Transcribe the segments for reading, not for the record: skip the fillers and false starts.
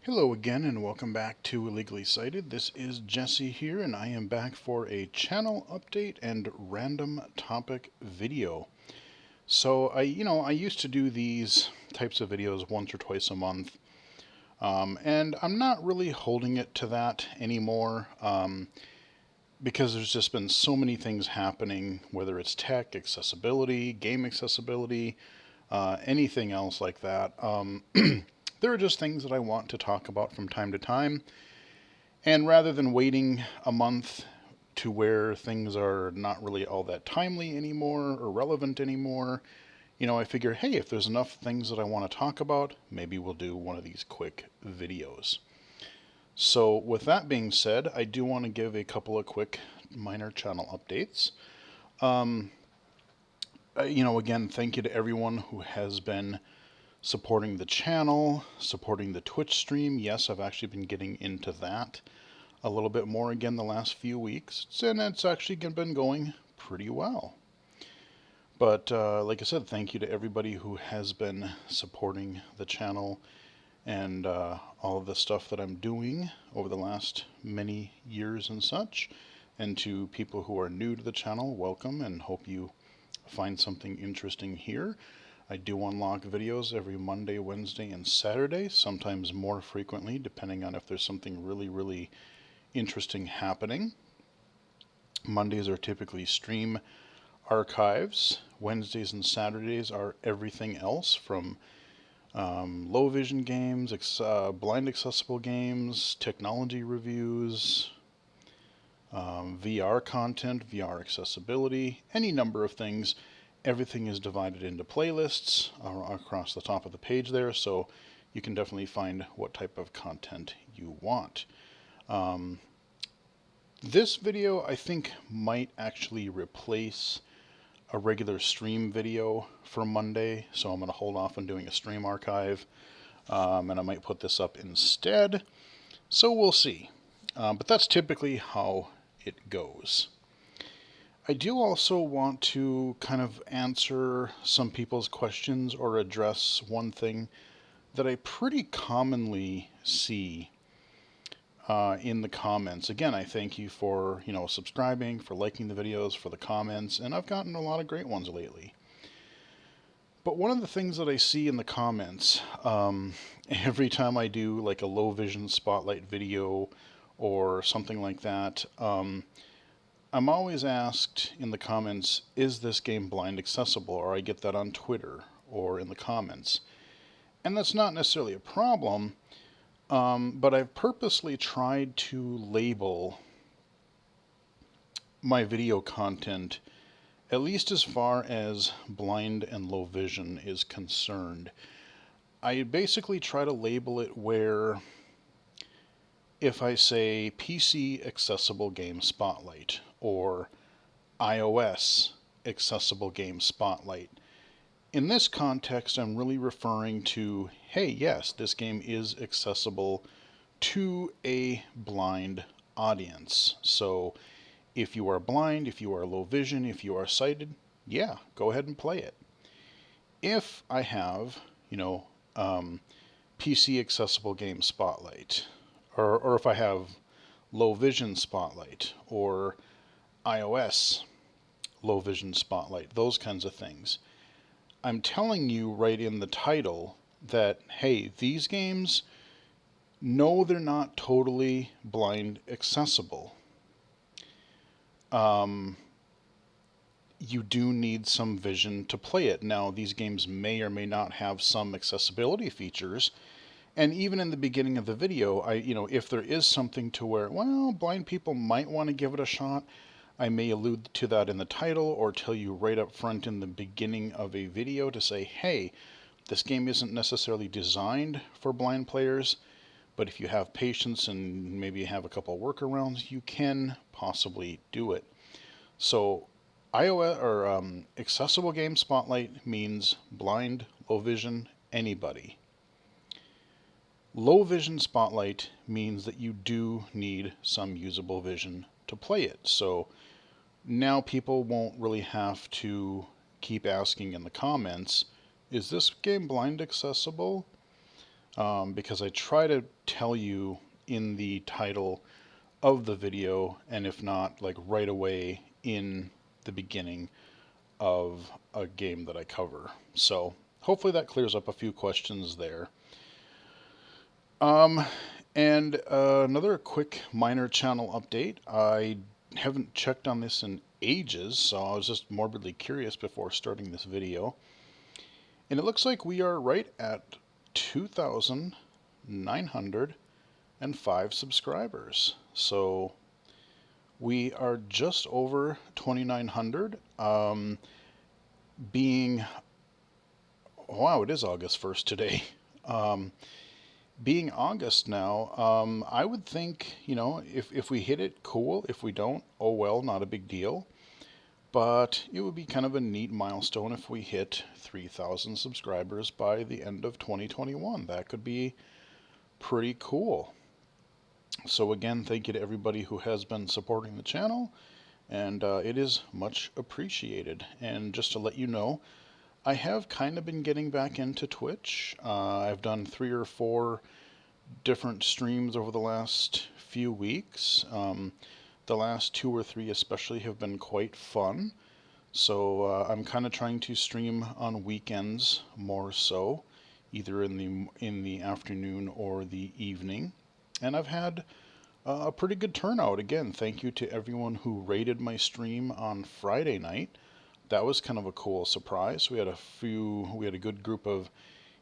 Hello again and welcome back to Illegally Cited. This is Jesse here and I am back for a channel update and random topic video. So I used to do these types of videos once or twice a month. And I'm not really holding it to that anymore because there's just been so many things happening, whether it's tech, accessibility, game accessibility, anything else like that. There are just things that I want to talk about from time to time. And rather than waiting a month to where things are not really all that timely anymore or relevant anymore, I figure, hey, if there's enough things that I want to talk about, maybe we'll do one of these quick videos. So, with that being said, I do want to give a couple of quick minor channel updates. Um, again, thank you to everyone who has been supporting the channel, supporting the Twitch stream. Yes, I've actually been getting into that a little bit more again the last few weeks, and it's actually been going pretty well. But like I said, thank you to everybody who has been supporting the channel and all of the stuff that I'm doing over the last many years and such. And to people who are new to the channel, welcome and hope you find something interesting here. I do unlock videos every Monday, Wednesday, and Saturday, sometimes more frequently, depending on if there's something really interesting happening. Mondays are typically stream archives. Wednesdays and Saturdays are everything else from low vision games, blind accessible games, technology reviews, VR content, VR accessibility, any number of things. Everything is divided into playlists across the top of the page there, so you can definitely find what type of content you want. This video, I think, might actually replace a regular stream video for Monday, so I'm going to hold off on doing a stream archive, and I might put this up instead, so we'll see. But that's typically how it goes. I do also want to kind of answer some people's questions or address one thing that I pretty commonly see in the comments. Again, I thank you for subscribing, for liking the videos, for the comments, and I've gotten a lot of great ones lately. But one of the things that I see in the comments every time I do like a low vision spotlight video or something like that, I'm always asked in the comments, is this game blind accessible? Or I get that on Twitter or in the comments. And that's not necessarily a problem, but I've purposely tried to label my video content, at least as far as blind and low vision is concerned. I basically try to label it where if I say PC accessible game spotlight or iOS accessible game spotlight, in this context I'm really referring to, hey, yes, this game is accessible to a blind audience. So if you are blind, if you are low vision, if you are sighted, yeah, go ahead and play it. If I have, PC accessible game spotlight, or if I have low vision spotlight, or iOS low vision spotlight, those kinds of things, I'm telling you right in the title that, hey, these games, no, they're not totally blind accessible. You do need some vision to play it. Now, these games may or may not have some accessibility features. And even in the beginning of the video, if there is something to where, well, blind people might want to give it a shot, I may allude to that in the title or tell you right up front in the beginning of a video to say, hey, this game isn't necessarily designed for blind players, but if you have patience and maybe have a couple workarounds, you can possibly do it. So iOS or accessible game spotlight means blind, low vision, anybody. Low vision spotlight means that you do need some usable vision to play it. So now people won't really have to keep asking in the comments, is this game blind accessible? because I try to tell you in the title of the video, and if not, like right away in the beginning of a game that I cover. So hopefully that clears up a few questions there. Um, and another quick minor channel update. I haven't checked on this in ages, so I was just morbidly curious before starting this video. And it looks like we are right at 2,905 subscribers. So we are just over 2,900. Being, wow, it is August 1st today. Um, being August now, I would think, if we hit it, cool. If we don't, oh well, not a big deal. But it would be kind of a neat milestone if we hit 3,000 subscribers by the end of 2021. That could be pretty cool. So again, thank you to everybody who has been supporting the channel, and it is much appreciated. And just to let you know, I have kind of been getting back into Twitch. I've done 3 or 4 different streams over the last few weeks. The last 2 or 3 especially have been quite fun. So I'm kind of trying to stream on weekends more so, either in the afternoon or the evening. And I've had a pretty good turnout. Again, thank you to everyone who rated my stream on Friday night. That was kind of a cool surprise. We had a good group of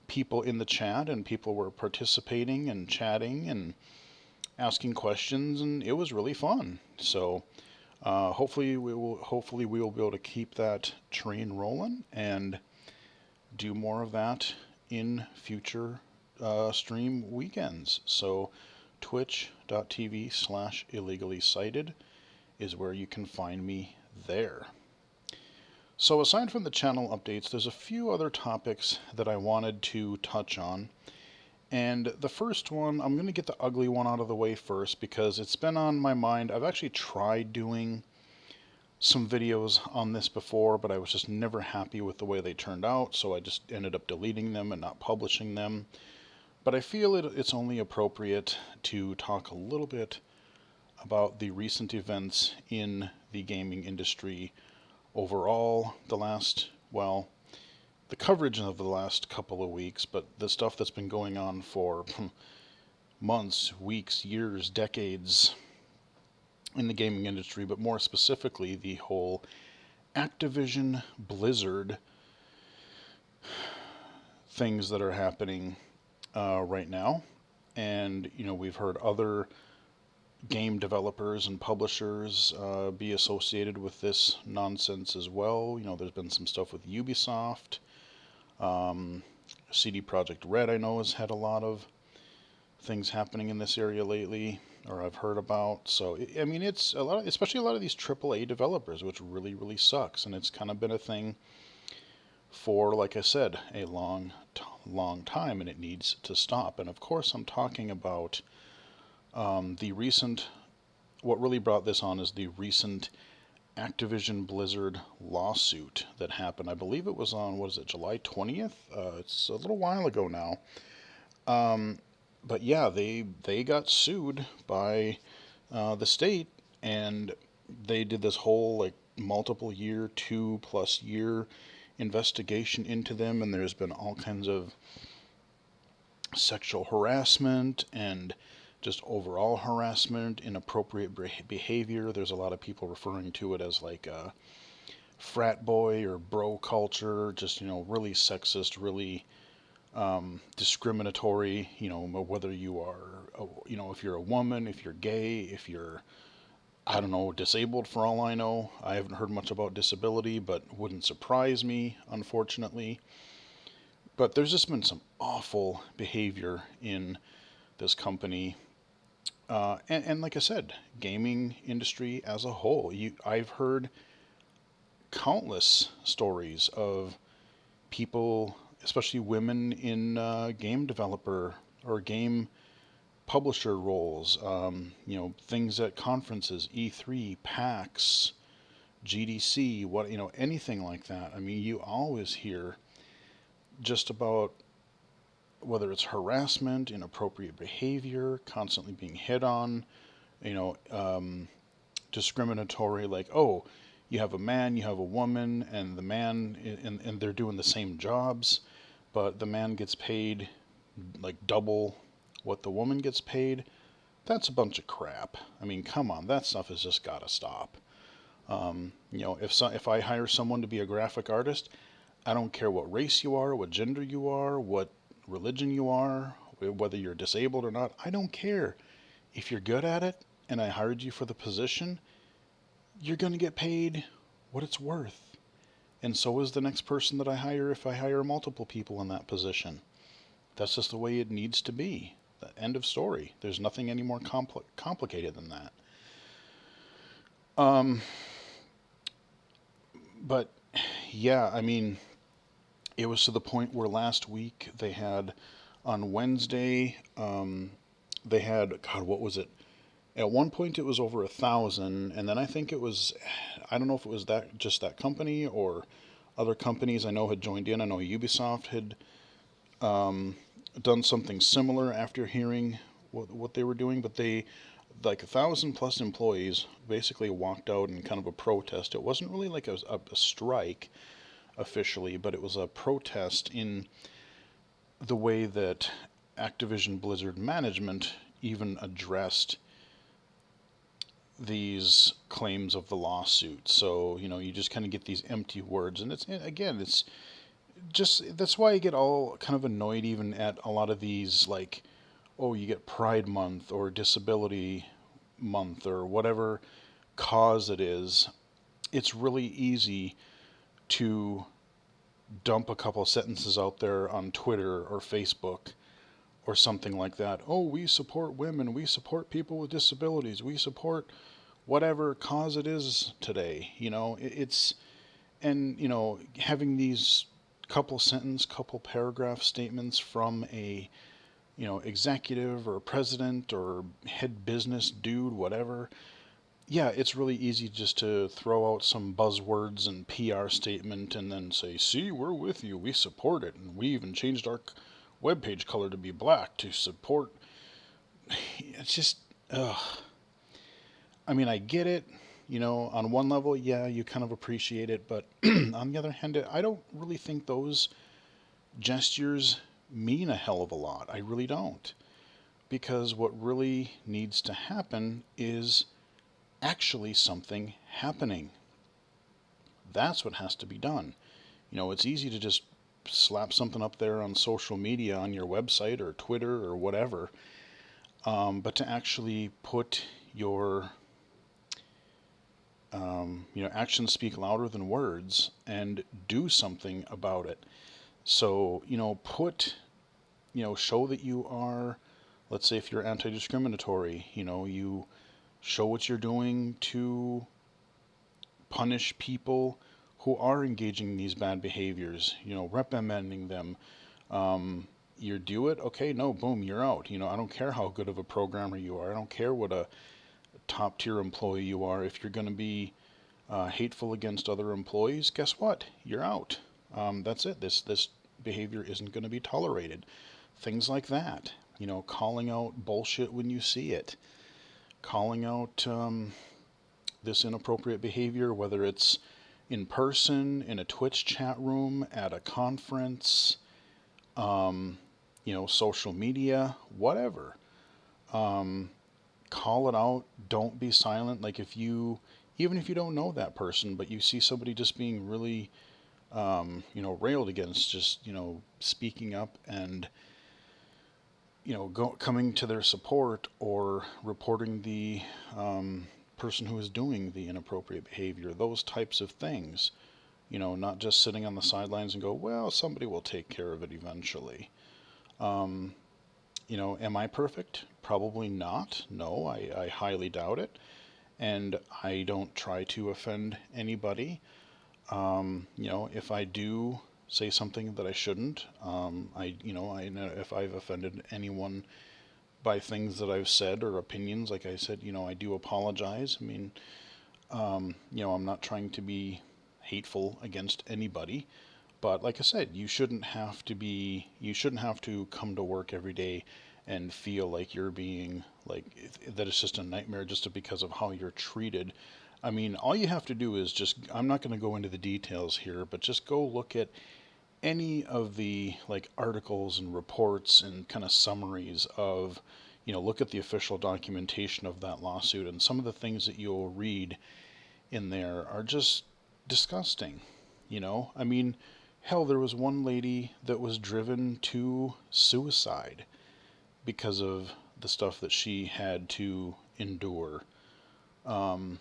people in the chat, and people were participating and chatting and asking questions, and it was really fun. So hopefully we will be able to keep that train rolling and do more of that in future stream weekends. So twitch.tv/illegally cited is where you can find me there. So aside from the channel updates, there's a few other topics that I wanted to touch on. And the first one, I'm going to get the ugly one out of the way first because it's been on my mind. I've actually tried doing some videos on this before, but I was just never happy with the way they turned out, so I just ended up deleting them and not publishing them. But I feel it's only appropriate to talk a little bit about the recent events in the gaming industry overall, the coverage of the last couple of weeks, but the stuff that's been going on for months, weeks, years, decades in the gaming industry, but more specifically the whole Activision Blizzard things that are happening right now. And, we've heard other game developers and publishers be associated with this nonsense as well. There's been some stuff with Ubisoft. CD Projekt Red, I know, has had a lot of things happening in this area lately, or I've heard about. So, I mean, it's a lot, especially a lot of these AAA developers, which really, really sucks. And it's kind of been a thing for, like I said, a long time, and it needs to stop. And of course, I'm talking about the recent. What really brought this on is the recent Activision Blizzard lawsuit that happened. I believe it was on, what is it, July 20th? It's a little while ago now. But yeah, they got sued by the state, and they did this whole like multiple year, 2+ year investigation into them, and there's been all kinds of sexual harassment and just overall harassment, inappropriate behavior. There's a lot of people referring to it as like a frat boy or bro culture, just, really sexist, really discriminatory, whether you are, if you're a woman, if you're gay, if you're, I don't know, disabled for all I know. I haven't heard much about disability, but wouldn't surprise me, unfortunately. But there's just been some awful behavior in this company. And like I said, gaming industry as a whole. I've heard countless stories of people, especially women in game developer or game publisher roles, things at conferences, E3, PAX, GDC, anything like that. I mean, you always hear just about whether it's harassment, inappropriate behavior, constantly being hit on, you know, discriminatory, like, oh, you have a man, you have a woman, and the man, and they're doing the same jobs, but the man gets paid like double what the woman gets paid. That's a bunch of crap. I mean, come on, that stuff has just got to stop. If I hire someone to be a graphic artist, I don't care what race you are, what gender you are, what religion you are, whether you're disabled or not. I don't care. If you're good at it and I hired you for the position, you're going to get paid what it's worth. And so is the next person that I hire if I hire multiple people in that position. That's just the way it needs to be. End of story. There's nothing any more complicated than that. But yeah, I mean, it was to the point where last week they had on Wednesday, they had, God, what was it? At one point it was over 1,000, and then I think it was, I don't know if it was that just that company or other companies I know had joined in. I know Ubisoft had done something similar after hearing what they were doing, but they, like 1,000 plus employees, basically walked out in kind of a protest. It wasn't really like a strike officially, but it was a protest in the way that Activision Blizzard management even addressed these claims of the lawsuit. So, you just kind of get these empty words. And it's just, that's why I get all kind of annoyed even at a lot of these, like, oh, you get Pride Month or Disability Month or whatever cause it is. It's really easy to dump a couple of sentences out there on Twitter or Facebook or something like that. Oh, we support women, we support people with disabilities, we support whatever cause it is today. Having these couple paragraph statements from a, executive or president or head business dude, whatever. Yeah, it's really easy just to throw out some buzzwords and PR statement and then say, see, we're with you, we support it, and we even changed our webpage color to be black to support. It's just, ugh. I mean, I get it, on one level, yeah, you kind of appreciate it, but on the other hand, I don't really think those gestures mean a hell of a lot. I really don't. Because what really needs to happen is actually something happening. That's what has to be done. It's easy to just slap something up there on social media, on your website or Twitter or whatever, but to actually put your actions speak louder than words and do something about it. So, show that you are, let's say if you're anti-discriminatory, you show what you're doing to punish people who are engaging in these bad behaviors, reprimanding them. You do it, okay, no, boom, you're out. I don't care how good of a programmer you are. I don't care what a top tier employee you are. If you're going to be hateful against other employees, guess what? You're out. That's it. This behavior isn't going to be tolerated. Things like that. Calling out bullshit when you see it. Calling out this inappropriate behavior, whether it's in person, in a Twitch chat room, at a conference, social media, whatever. Call it out. Don't be silent. Like even if you don't know that person, but you see somebody just being really, railed against, just, speaking up and, coming to their support or reporting the person who is doing the inappropriate behavior, those types of things. Not just sitting on the sidelines and go, well, somebody will take care of it eventually. Am I perfect? Probably not. No, I highly doubt it. And I don't try to offend anybody. If I do say something that I shouldn't, I know if I've offended anyone by things that I've said or opinions, like I said, I do apologize. I mean, I'm not trying to be hateful against anybody. But like I said, you shouldn't have to come to work every day and feel like you're being like that it's just a nightmare just because of how you're treated. I mean, all you have to do is just, I'm not going to go into the details here, but just go look at any of the like articles and reports and kind of summaries of, look at the official documentation of that lawsuit, and some of the things that you'll read in there are just disgusting. I mean, hell, there was one lady that was driven to suicide because of the stuff that she had to endure. And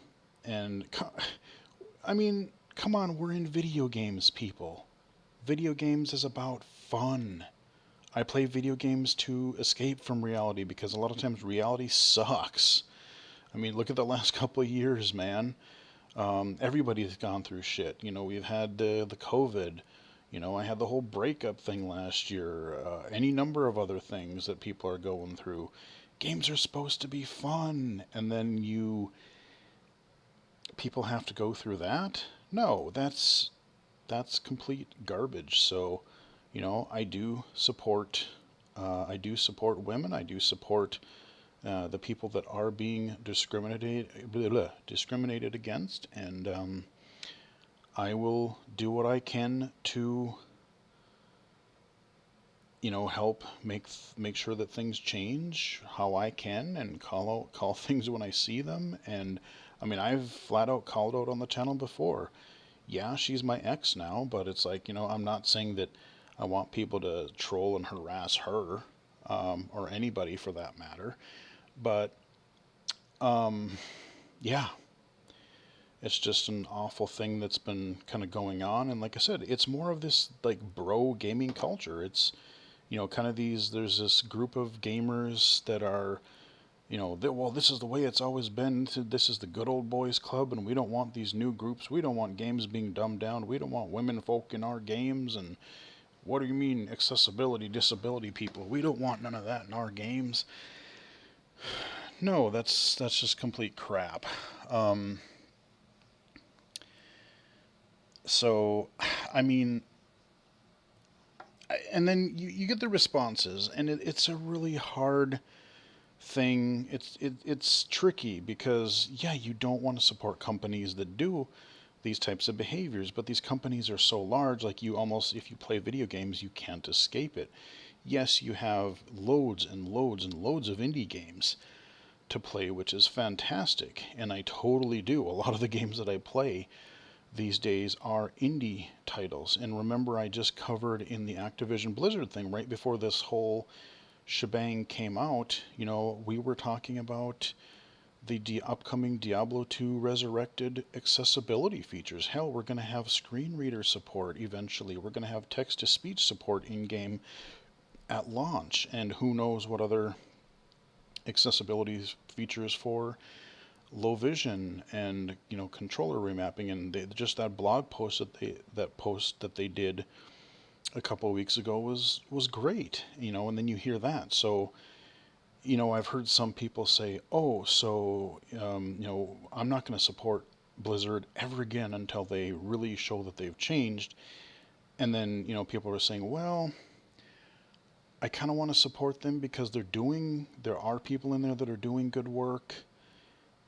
I mean, come on, we're in video games, people. Video games is about fun. I play video games to escape from reality because a lot of times reality sucks. I mean, look at the last couple of years, man. Everybody's gone through shit. We've had the COVID. I had the whole breakup thing last year. Any number of other things that people are going through. Games are supposed to be fun, and then people have to go through that. No, that's complete garbage. So, I do support. I do support women. I do support the people that are being discriminated against, and I will do what I can to, help make sure that things change how I can, and call things when I see them. And I mean, I've flat out called out on the channel before. Yeah, she's my ex now, but it's like, I'm not saying that I want people to troll and harass her, or anybody for that matter. But yeah, it's just an awful thing that's been kind of going on. And like I said, it's more of this like bro gaming culture. It's, kind of there's this group of gamers that are, well, this is the way it's always been. This is the good old boys club, and we don't want these new groups. We don't want games being dumbed down. We don't want women folk in our games. And what do you mean accessibility, disability people? We don't want none of that in our games. No, that's just complete crap. Um, so, I mean, and then you get the responses, and it's a really hard thing. It's tricky because yeah, you don't want to support companies that do these types of behaviors, but these companies are so large, like you almost, if you play video games, you can't escape it. Yes, you have loads and loads and loads of indie games to play, which is fantastic, and I totally do. A lot of the games that I play these days are indie titles. And remember, I just covered in the Activision Blizzard thing right before this whole shebang came out, we were talking about the upcoming Diablo 2 Resurrected accessibility features. Hell, we're going to have screen reader support eventually. We're going to have text to speech support in game at launch. And who knows what other accessibility features for low vision and controller remapping. And just that blog post that they did a couple of weeks ago was great. And then you hear that. So I've heard some people say, oh, so I'm not going to support Blizzard ever again until they really show that they've changed. And then people are saying, well, I kind of want to support them because there are people in there that are doing good work,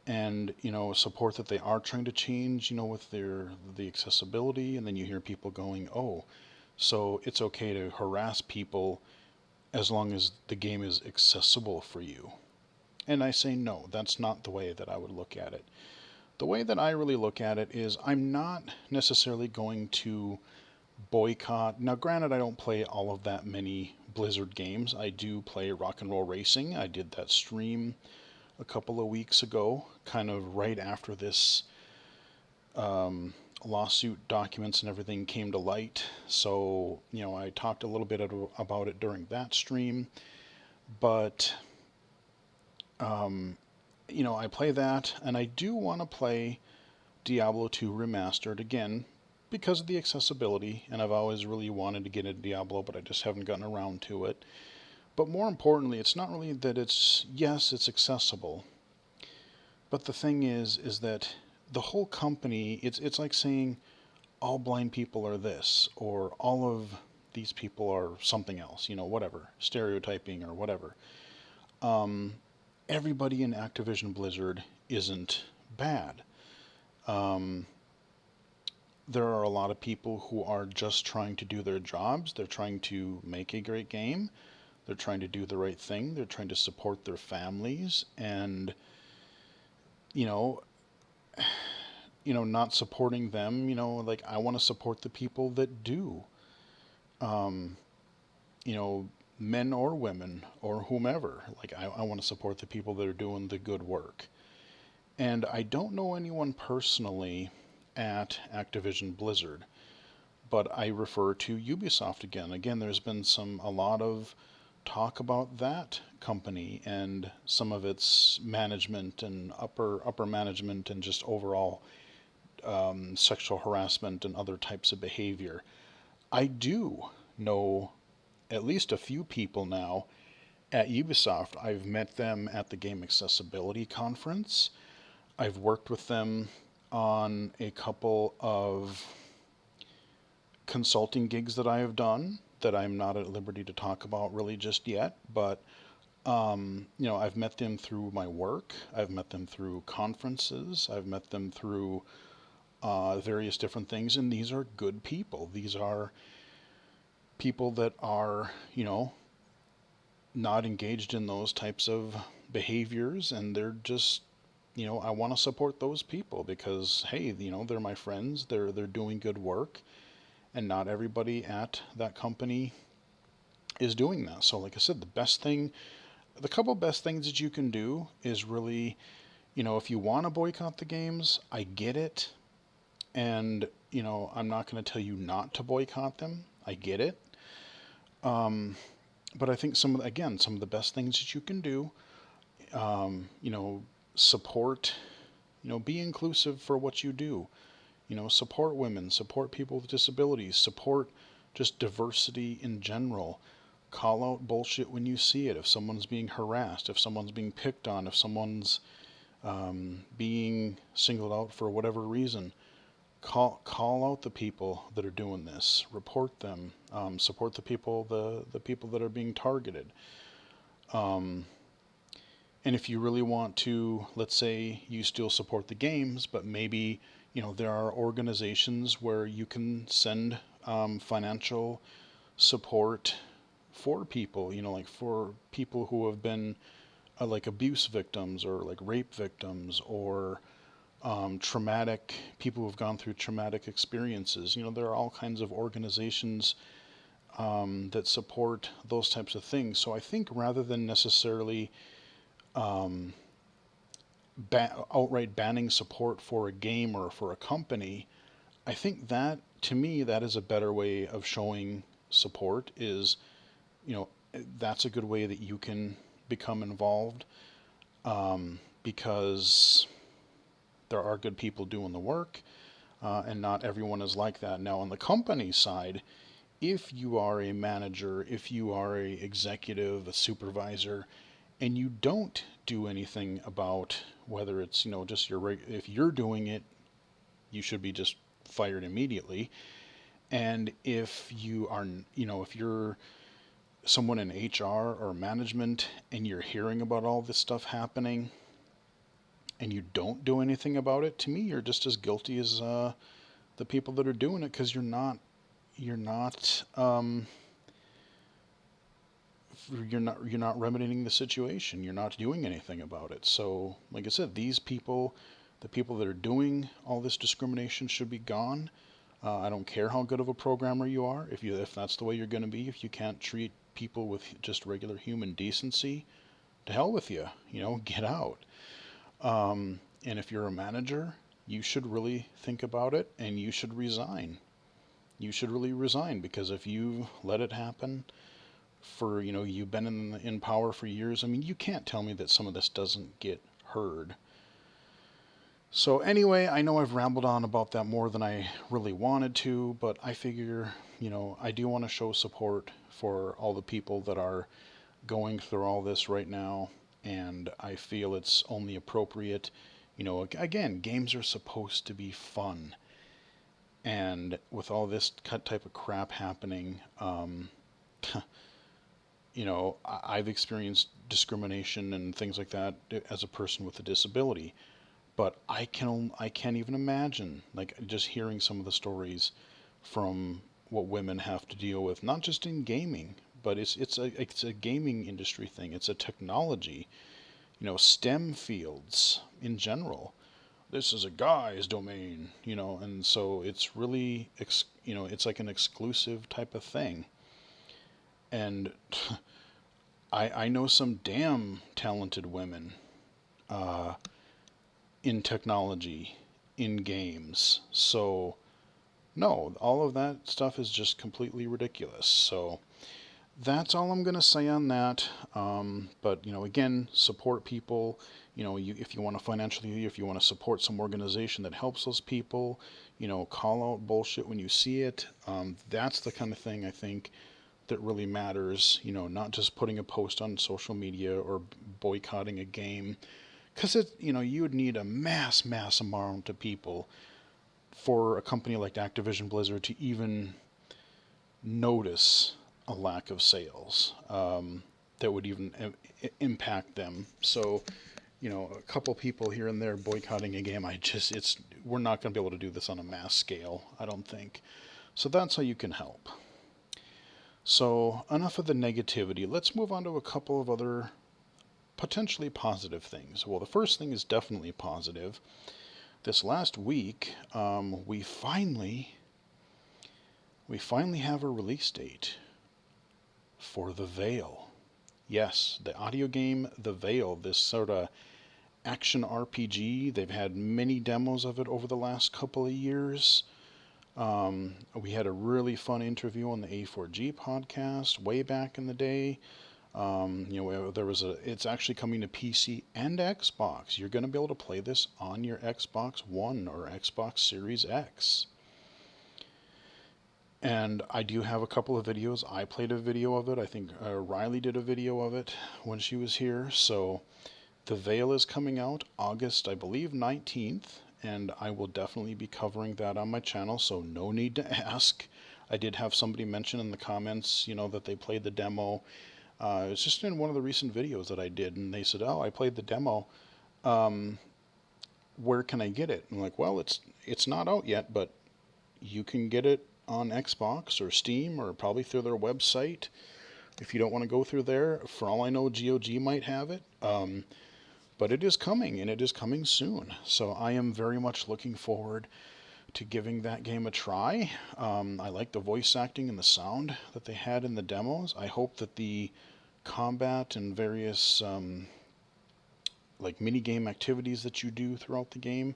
and support that they are trying to change, with the accessibility. And then you hear people going, oh, so it's okay to harass people as long as the game is accessible for you. And I say no, that's not the way that I would look at it. The way that I really look at it is I'm not necessarily going to boycott. Now, granted, I don't play all of that many Blizzard games. I do play Rock and Roll Racing. I did that stream a couple of weeks ago, kind of right after this lawsuit documents and everything came to light. So, I talked a little bit about it during that stream. But, I play that, and I do want to play Diablo 2 Remastered again because of the accessibility, and I've always really wanted to get into Diablo, but I just haven't gotten around to it. But more importantly, it's not really that yes, it's accessible, but the thing is that the whole company, it's like saying, all blind people are this, or all of these people are something else, whatever, stereotyping or whatever. Um, Everybody in Activision Blizzard isn't bad. Um, there are a lot of people who are just trying to do their jobs. They're trying to make a great game. They're trying to do the right thing. They're trying to support their families, and you know, not supporting them. Like I want to support the people that do. Um, you know, Men or women or whomever. Like I want to support the people that are doing the good work. And I don't know anyone personally at Activision Blizzard, but I refer to Ubisoft again. Again, there's been a lot of talk about that company and some of its management and upper management and just overall sexual harassment and other types of behavior. I do know at least a few people now at Ubisoft. I've met them at the Game Accessibility Conference. I've worked with them on a couple of consulting gigs that I have done that I'm not at liberty to talk about really just yet, but I've met them through my work. I've met them through conferences. I've met them through various different things, and these are good people. These are people that are, not engaged in those types of behaviors, and they're just, I want to support those people because, hey, they're my friends. They're doing good work, and not everybody at that company is doing that. So, like I said, the couple best things that you can do is really, if you want to boycott the games, I get it. And, I'm not going to tell you not to boycott them. I get it. But I think some of the best things that you can do, support, be inclusive for what you do. Support women, support people with disabilities, support just diversity in general. Call out bullshit when you see it. If someone's being harassed, if someone's being picked on, if someone's being singled out for whatever reason, call out the people that are doing this. Report them. Support the people that are being targeted. Um, and if you really want to, let's say you still support the games, but maybe there are organizations where you can send financial support for people, like for people who have been like abuse victims or like rape victims or traumatic people who have gone through traumatic experiences. There are all kinds of organizations that support those types of things. So I think rather than necessarily um, outright banning support for a game or for a company, I think that to me that is a better way of showing support. Is you know that's a good way that you can become involved, because there are good people doing the work, and not everyone is like that. Now, on the company side, if you are a manager, if you are a executive, a supervisor, and you don't do anything about whether it's just if you're doing it, you should be just fired immediately. And if you are, if you're someone in HR or management and you're hearing about all this stuff happening and you don't do anything about it, to me, you're just as guilty as the people that are doing it, because you're not remedying the situation. You're not doing anything about it. So, like I said, the people that are doing all this discrimination should be gone. I don't care how good of a programmer you are. If that's the way you're going to be, if you can't treat people with just regular human decency, to hell with you. Get out. And if you're a manager, you should really think about it and you should resign. You should really resign, because if you let it happen for, you've been in power for years. I mean, you can't tell me that some of this doesn't get heard. So anyway, I know I've rambled on about that more than I really wanted to, but I figure, I do want to show support for all the people that are going through all this right now, and I feel it's only appropriate. Again, games are supposed to be fun. And with all this type of crap happening, I've experienced discrimination and things like that as a person with a disability. But I can't even imagine, like, just hearing some of the stories from what women have to deal with, not just in gaming, but it's a gaming industry thing. It's a technology, STEM fields in general. This is a guy's domain, and so it's really, it's like an exclusive type of thing. And I know some damn talented women uh, in technology, in games. So, no, all of that stuff is just completely ridiculous. So, that's all I'm going to say on that. But, again, support people. If you want to financially, if you want to support some organization that helps those people, call out bullshit when you see it. That's the kind of thing I think that really matters. Not just putting a post on social media or boycotting a game. Because you would need a mass amount of people for a company like Activision Blizzard to even notice a lack of sales that would even impact them. So, a couple people here and there boycotting a game, we're not going to be able to do this on a mass scale, I don't think. So that's how you can help. So, enough of the negativity. Let's move on to a couple of other potentially positive things. Well, the first thing is definitely positive. This last week, we finally have a release date for The Veil. Yes, the audio game The Veil, this sort of action RPG. They've had many demos of it over the last couple of years. We had a really fun interview on the A4G podcast way back in the day. It's actually coming to PC and Xbox. You're going to be able to play this on your Xbox One or Xbox Series X. And I do have a couple of videos. I played a video of it. I think Riley did a video of it when she was here. So The Veil is coming out August, I believe, 19th. And I will definitely be covering that on my channel. So no need to ask. I did have somebody mention in the comments, that they played the demo. It was just in one of the recent videos that I did. And they said, oh, I played the demo. Where can I get it? I'm like, well, it's not out yet, but you can get it on Xbox or Steam or probably through their website. If you don't want to go through there, for all I know, GOG might have it. But it is coming, and it is coming soon. So I am very much looking forward to giving that game a try. I like the voice acting and the sound that they had in the demos. I hope that the combat and various like mini game activities that you do throughout the game,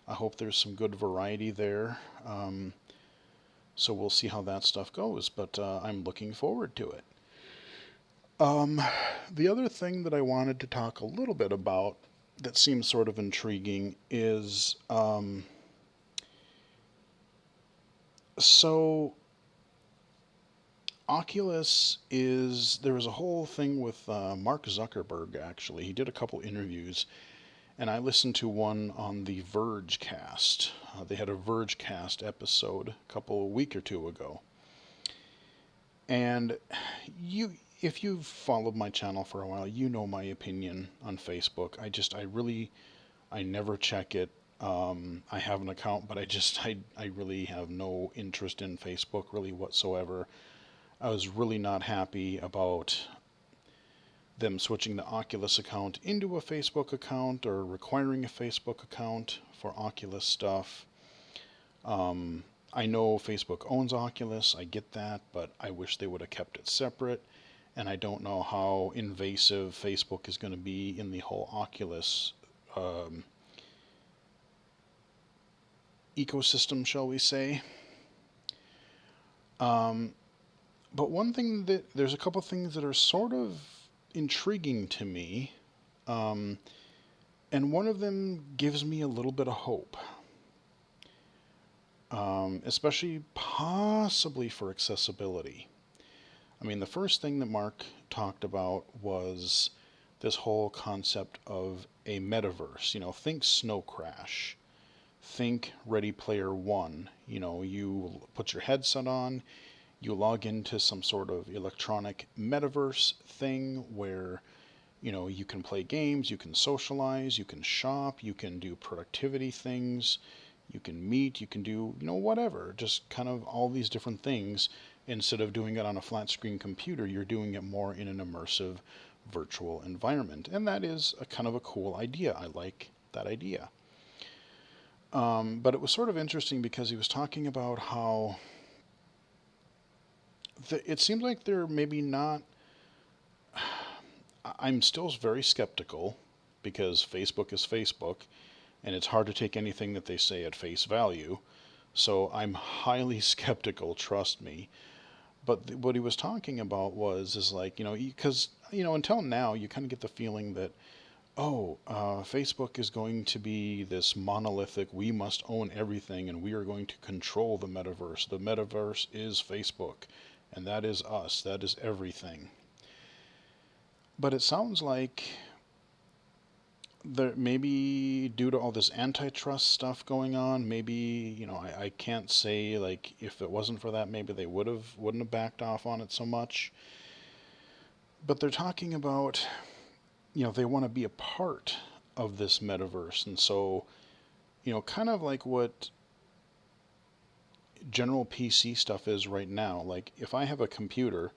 I hope there's some good variety there. So we'll see how that stuff goes, but I'm looking forward to it. The other thing that I wanted to talk a little bit about that seems sort of intriguing is so Oculus there was a whole thing with Mark Zuckerberg, actually. He did a couple interviews, and I listened to one on the Verge cast. They had a Verge cast episode a week or two ago. And if you've followed my channel for a while, you know my opinion on Facebook. I never check it. I have an account, but I really have no interest in Facebook really whatsoever. I was really not happy about them switching the Oculus account into a Facebook account or requiring a Facebook account for Oculus stuff. I know Facebook owns Oculus, I get that, but I wish they would have kept it separate. And I don't know how invasive Facebook is going to be in the whole Oculus ecosystem, shall we say. But there's a couple things that are sort of intriguing to me, and one of them gives me a little bit of hope, especially possibly for accessibility. I mean, the first thing that Mark talked about was this whole concept of a metaverse. Think Snow Crash, think Ready Player One. You put your headset on, you log into some sort of electronic metaverse thing where you can play games, you can socialize, you can shop, you can do productivity things, you can meet, you can do, whatever, just kind of all these different things. Instead of doing it on a flat screen computer, you're doing it more in an immersive virtual environment. And that is a kind of a cool idea. I like that idea. But it was sort of interesting because he was talking about how it seems like they're maybe not. I'm still very skeptical because Facebook is Facebook and it's hard to take anything that they say at face value. So I'm highly skeptical, trust me. But what he was talking about is like, because, until now, you kind of get the feeling that, oh, Facebook is going to be this monolithic, we must own everything and we are going to control the metaverse. The metaverse is Facebook and that is us, that is everything. But it sounds like there maybe due to all this antitrust stuff going on, maybe I can't say like if it wasn't for that, maybe they wouldn't have backed off on it so much. But they're talking about they want to be a part of this metaverse, and so kind of like what general PC stuff is right now. Like if I have a computer.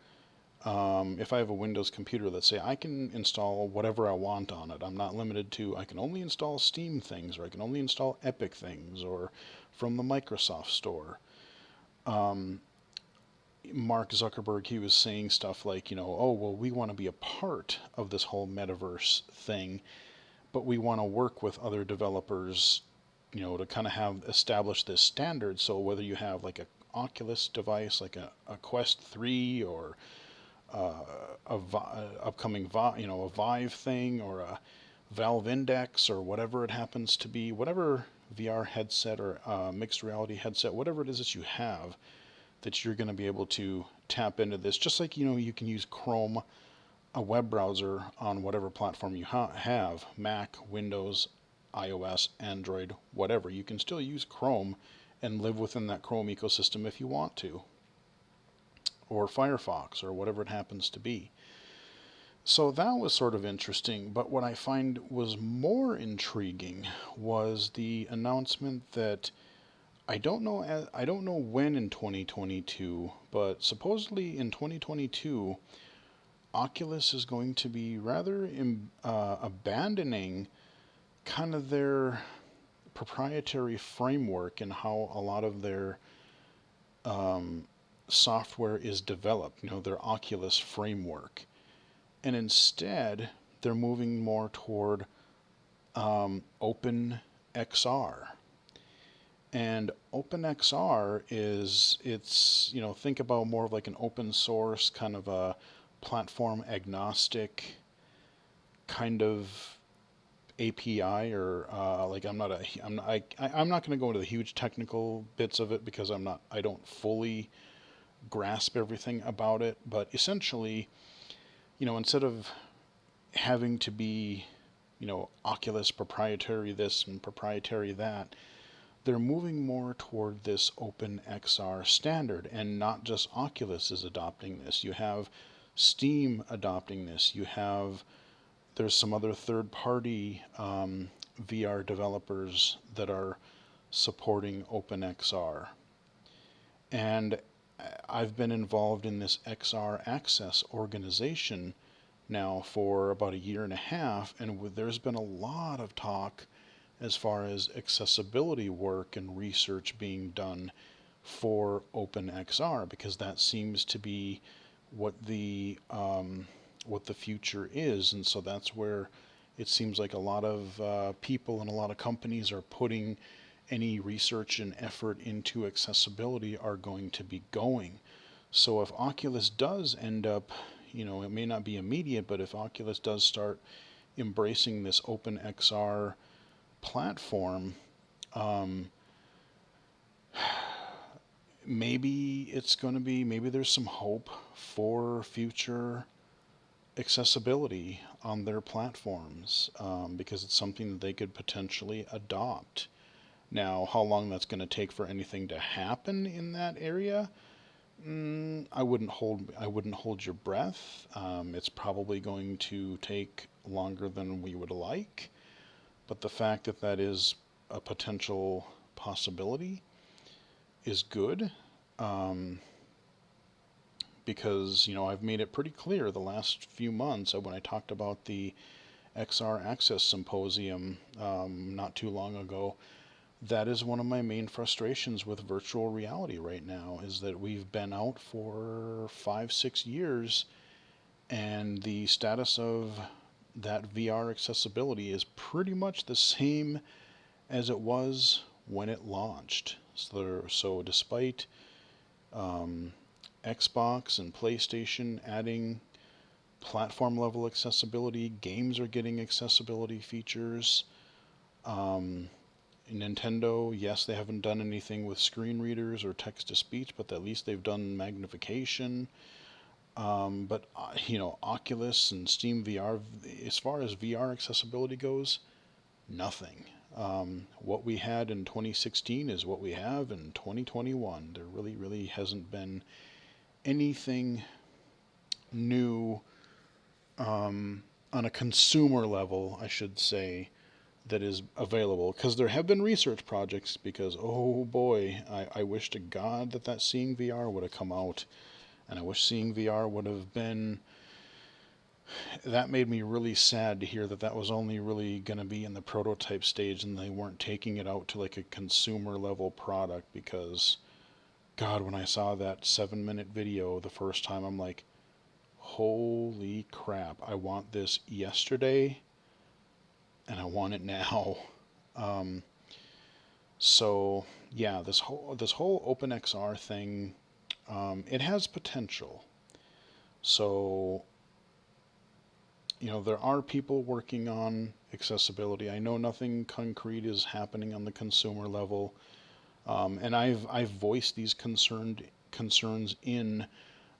If I have a Windows computer, let's say, I can install whatever I want on it. I'm not limited to, I can only install Steam things, or I can only install Epic things, or from the Microsoft Store. Um, Mark Zuckerberg, he was saying stuff like, oh, well, we want to be a part of this whole metaverse thing, but we want to work with other developers, to kind of have establish this standard. So whether you have like a Oculus device, like a Quest 3, or upcoming a Vive thing, or a Valve Index, or whatever it happens to be, whatever VR headset or mixed reality headset, whatever it is that you have, that you're going to be able to tap into this. Just like you can use Chrome, a web browser, on whatever platform you have, Mac, Windows, iOS, Android, whatever. You can still use Chrome and live within that Chrome ecosystem if you want to, or Firefox, or whatever it happens to be. So that was sort of interesting, but what I find was more intriguing was the announcement that I don't know when in 2022, but supposedly in 2022, Oculus is going to be rather abandoning kind of their proprietary framework and how a lot of their um, software is developed, their Oculus framework. And instead, they're moving more toward Open XR. And OpenXR think about more of like an open source kind of a platform agnostic kind of API, or like I'm not going to go into the huge technical bits of it because I don't fully grasp everything about it, but essentially, instead of having to be, Oculus proprietary this and proprietary that, they're moving more toward this open XR standard, and not just Oculus is adopting this. You have Steam adopting this. There's some other third-party VR developers that are supporting OpenXR. And I've been involved in this XR Access organization now for about a year and a half, and there's been a lot of talk as far as accessibility work and research being done for OpenXR, because that seems to be what the future is, and so that's where it seems like a lot of people and a lot of companies are putting any research and effort into accessibility are going to be going. So if Oculus does end up, it may not be immediate, but if Oculus does start embracing this open XR platform, maybe there's some hope for future accessibility on their platforms, because it's something that they could potentially adopt. Now, how long that's going to take for anything to happen in that area, I wouldn't hold your breath. It's probably going to take longer than we would like, but the fact that that is a potential possibility is good. Um, because I've made it pretty clear the last few months when I talked about the XR Access Symposium not too long ago. That is one of my main frustrations with virtual reality right now, is that we've been out for 5-6 years, and the status of that VR accessibility is pretty much the same as it was when it launched. So despite um, Xbox and PlayStation adding platform level accessibility, games are getting accessibility features. Um, Nintendo, yes, they haven't done anything with screen readers or text to speech, but at least they've done magnification. But Oculus and Steam VR, as far as VR accessibility goes, nothing. What we had in 2016 is what we have in 2021. There really, really hasn't been anything new on a consumer level, I should say, that is available. Because there have been research projects, because, oh boy, I wish to God that Seeing VR would have come out. And I wish Seeing VR would have been. That made me really sad to hear that that was only really going to be in the prototype stage and they weren't taking it out to like a consumer level product. Because, God, when I saw that 7-minute video the first time, I'm like, holy crap, I want this yesterday and I want it now. Um, so yeah, this whole OpenXR thing, it has potential. So there are people working on accessibility. I know nothing concrete is happening on the consumer level, and I've voiced these concerns in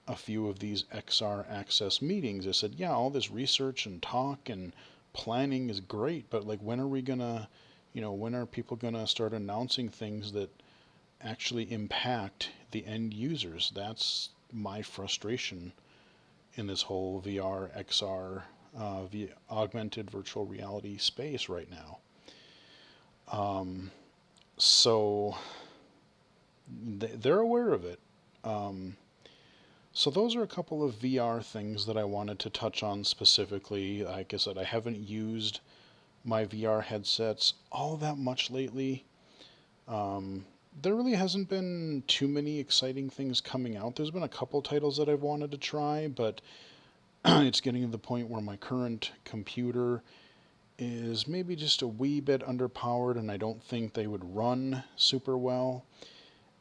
a few of these XR access meetings. I said, yeah, all this research and talk and planning is great, but like, when are people gonna start announcing things that actually impact the end users? That's my frustration in this whole VR, XR, augmented virtual reality space right now. So they're aware of it. Um, So those are a couple of VR things that I wanted to touch on specifically. Like I said, I haven't used my VR headsets all that much lately. Um, there really hasn't been too many exciting things coming out. There's been a couple titles that I've wanted to try, but it's getting to the point where my current computer is maybe just a wee bit underpowered, and I don't think they would run super well.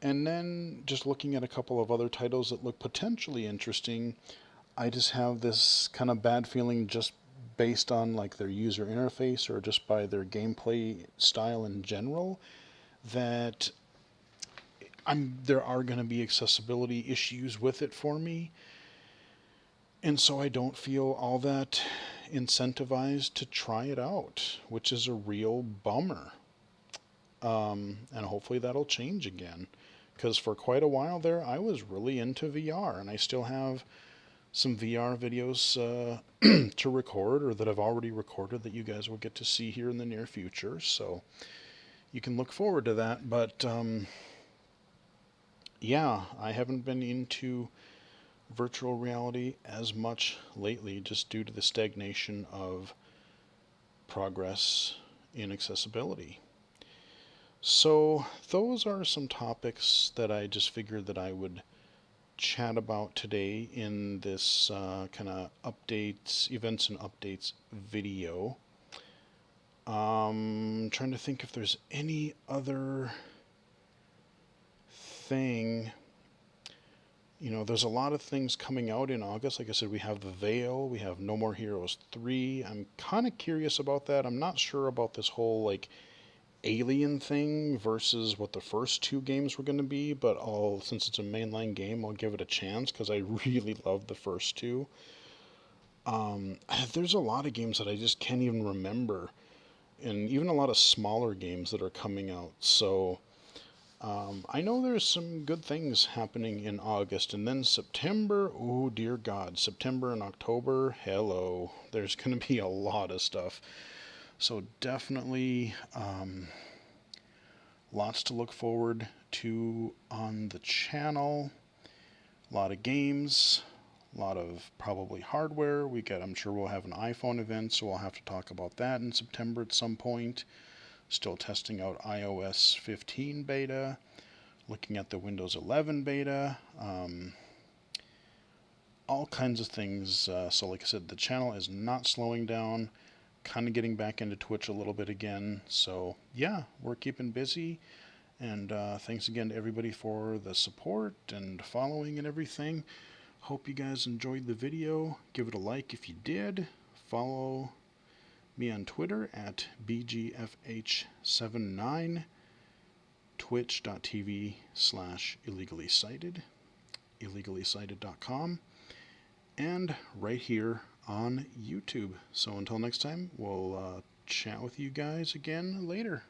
And then just looking at a couple of other titles that look potentially interesting, I just have this kind of bad feeling, just based on like their user interface or just by their gameplay style in general, that there are going to be accessibility issues with it for me. And so I don't feel all that incentivized to try it out, which is a real bummer. And hopefully that'll change again. Because for quite a while there, I was really into VR, and I still have some VR videos to record, or that I've already recorded, that you guys will get to see here in the near future. So you can look forward to that. But yeah, I haven't been into virtual reality as much lately, just due to the stagnation of progress in accessibility. So those are some topics that I just figured that I would chat about today in this kind of events and updates video. Trying to think if there's any other thing. There's a lot of things coming out in August. Like I said, we have The Veil, we have No More Heroes 3. I'm kind of curious about that. I'm not sure about this whole like alien thing versus what the first two games were going to be, but since it's a mainline game, I'll give it a chance because I really love the first two. There's a lot of games that I just can't even remember and even a lot of smaller games that are coming out. So I know there's some good things happening in August, and then September, oh dear God, September and October, hello. There's going to be a lot of stuff. So definitely lots to look forward to on the channel. A lot of games, a lot of probably hardware. I'm sure we'll have an iPhone event, so we'll have to talk about that in September at some point. Still testing out iOS 15 beta, looking at the Windows 11 beta, all kinds of things. So like I said, the channel is not slowing down, kind of getting back into Twitch a little bit again. So yeah, we're keeping busy. And thanks again to everybody for the support and following and everything. Hope you guys enjoyed the video. Give it a like if you did. Follow me on Twitter at BGFH79, twitch.tv/illegally-cited, illegally-cited.com, and right here on YouTube. So until next time, we'll chat with you guys again later.